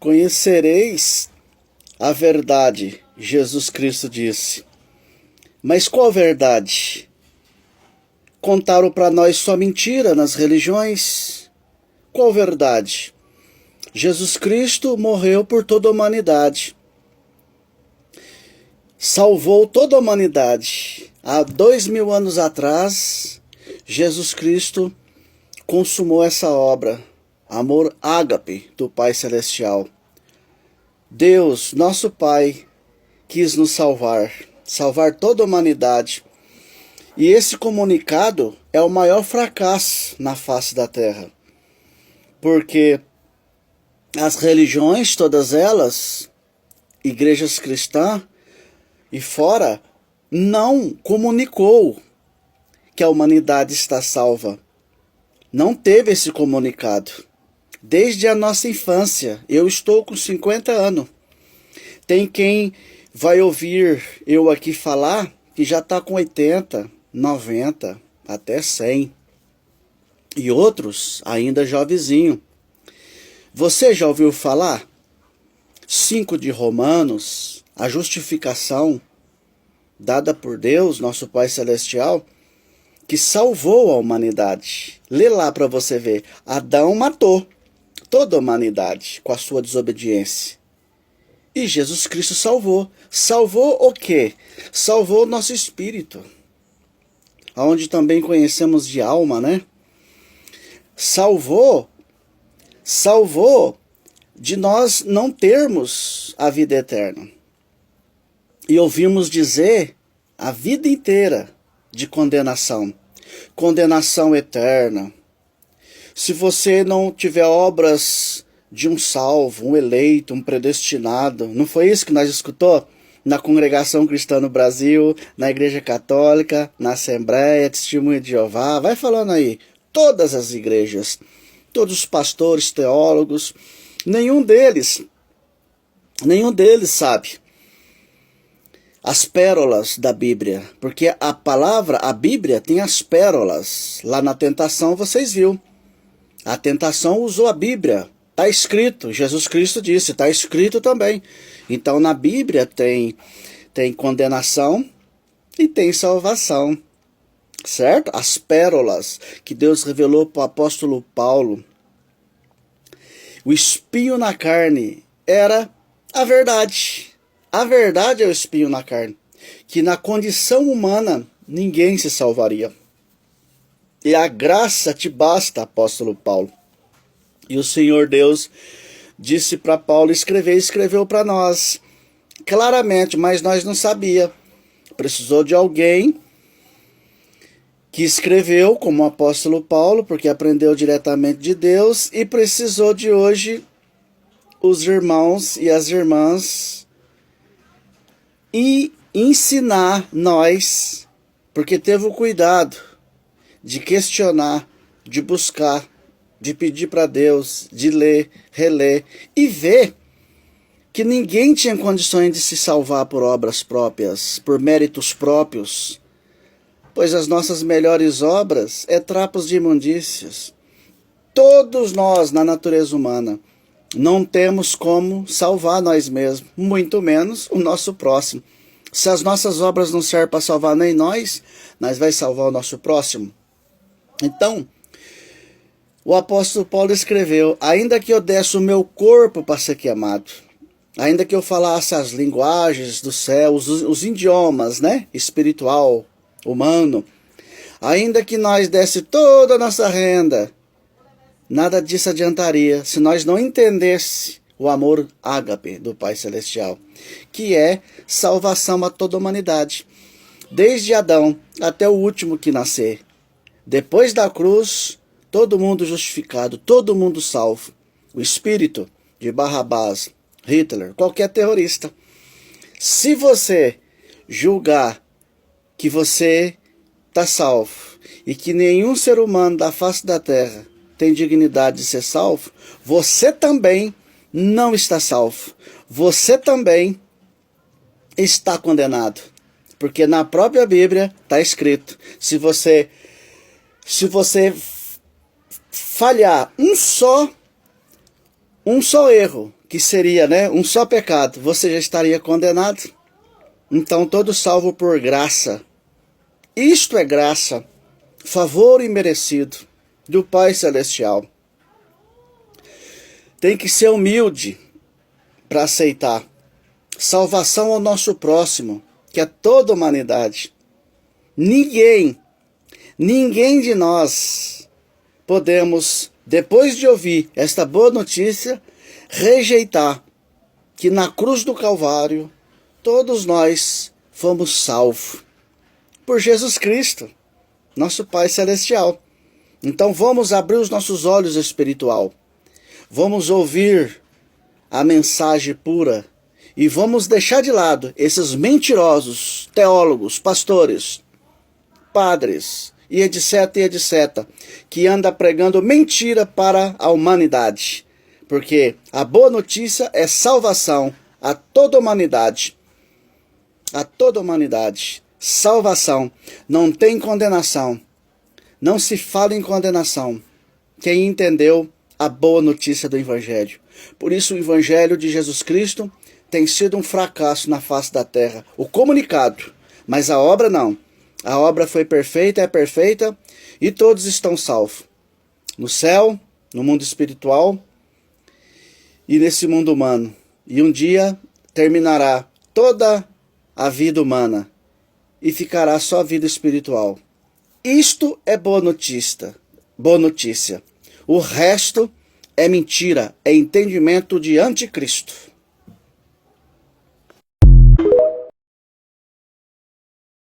Conhecereis a verdade, Jesus Cristo disse. Mas qual verdade? Contaram para nós só mentira nas religiões? Qual verdade? Jesus Cristo morreu por toda a humanidade. Salvou toda a humanidade. Há 2000 anos atrás, Jesus Cristo consumou essa obra. Amor ágape do Pai Celestial. Deus, nosso Pai, quis nos salvar toda a humanidade. E esse comunicado é o maior fracasso na face da Terra. Porque as religiões, todas elas, igrejas cristãs e fora, não comunicou que a humanidade está salva. Não teve esse comunicado. Desde a nossa infância, eu estou com 50 anos. Tem quem vai ouvir eu aqui falar que já está com 80, 90, até 100. E outros ainda jovenzinho. Você já ouviu falar? 5 de Romanos, a justificação dada por Deus, nosso Pai Celestial, que salvou a humanidade. Lê lá para você ver. Adão matou toda a humanidade com a sua desobediência. E Jesus Cristo salvou. Salvou o quê? Salvou o nosso espírito. Onde também conhecemos de alma, né? Salvou de nós não termos a vida eterna. E ouvimos dizer a vida inteira de condenação. Condenação eterna. Se você não tiver obras de um salvo, um eleito, um predestinado, não foi isso que nós escutou na Congregação Cristã no Brasil, na Igreja Católica, na Assembleia, Testemunha de Jeová, vai falando aí, todas as igrejas, todos os pastores, teólogos, nenhum deles sabe as pérolas da Bíblia, porque a Bíblia tem as pérolas. Lá na tentação vocês viram. A tentação usou a Bíblia. Está escrito, Jesus Cristo disse, está escrito também. Então na Bíblia tem condenação e tem salvação. Certo? As pérolas que Deus revelou para o apóstolo Paulo. O espinho na carne era a verdade. A verdade é o espinho na carne, que na condição humana ninguém se salvaria. E a graça te basta, apóstolo Paulo. E o Senhor Deus disse para Paulo escrever, escreveu para nós claramente, mas nós não sabia. Precisou de alguém que escreveu, como o apóstolo Paulo, porque aprendeu diretamente de Deus, e precisou de hoje os irmãos e as irmãs e ensinar nós, porque teve o cuidado de questionar, de buscar, de pedir para Deus, de ler, reler e ver que ninguém tinha condições de se salvar por obras próprias, por méritos próprios, pois as nossas melhores obras é trapos de imundícias. Todos nós, na natureza humana, não temos como salvar nós mesmos, muito menos o nosso próximo. Se as nossas obras não servem para salvar nem nós vai salvar o nosso próximo? Então, o apóstolo Paulo escreveu, ainda que eu desse o meu corpo para ser queimado, ainda que eu falasse as linguagens do céu, os idiomas, né? Espiritual, humano, ainda que nós desse toda a nossa renda, nada disso adiantaria se nós não entendesse o amor ágape do Pai Celestial, que é salvação a toda a humanidade, desde Adão até o último que nascer. Depois da cruz, todo mundo justificado, todo mundo salvo. O espírito de Barrabás, Hitler, qualquer terrorista. Se você julgar que você está salvo e que nenhum ser humano da face da terra tem dignidade de ser salvo, você também não está salvo. Você também está condenado. Porque na própria Bíblia está escrito, se você falhar um só erro, que seria, né, um só pecado, você já estaria condenado. Então, todo salvo por graça. Isto é graça, favor imerecido do Pai Celestial. Tem que ser humilde para aceitar. Salvação ao nosso próximo, que é toda a humanidade. Ninguém de nós podemos, depois de ouvir esta boa notícia, rejeitar que na cruz do Calvário todos nós fomos salvos por Jesus Cristo, nosso Pai Celestial. Então vamos abrir os nossos olhos espiritual. Vamos ouvir a mensagem pura e vamos deixar de lado esses mentirosos teólogos, pastores, padres e etc, que anda pregando mentira para a humanidade. Porque a boa notícia é salvação a toda a humanidade. A toda a humanidade. Salvação. Não tem condenação. Não se fala em condenação. Quem entendeu a boa notícia do Evangelho. Por isso o Evangelho de Jesus Cristo tem sido um fracasso na face da terra. O comunicado, mas a obra não. A obra foi perfeita, é perfeita, e todos estão salvos. No céu, no mundo espiritual e nesse mundo humano. E um dia terminará toda a vida humana e ficará só a vida espiritual. Isto é boa notícia. Boa notícia. O resto é mentira, é entendimento de anticristo.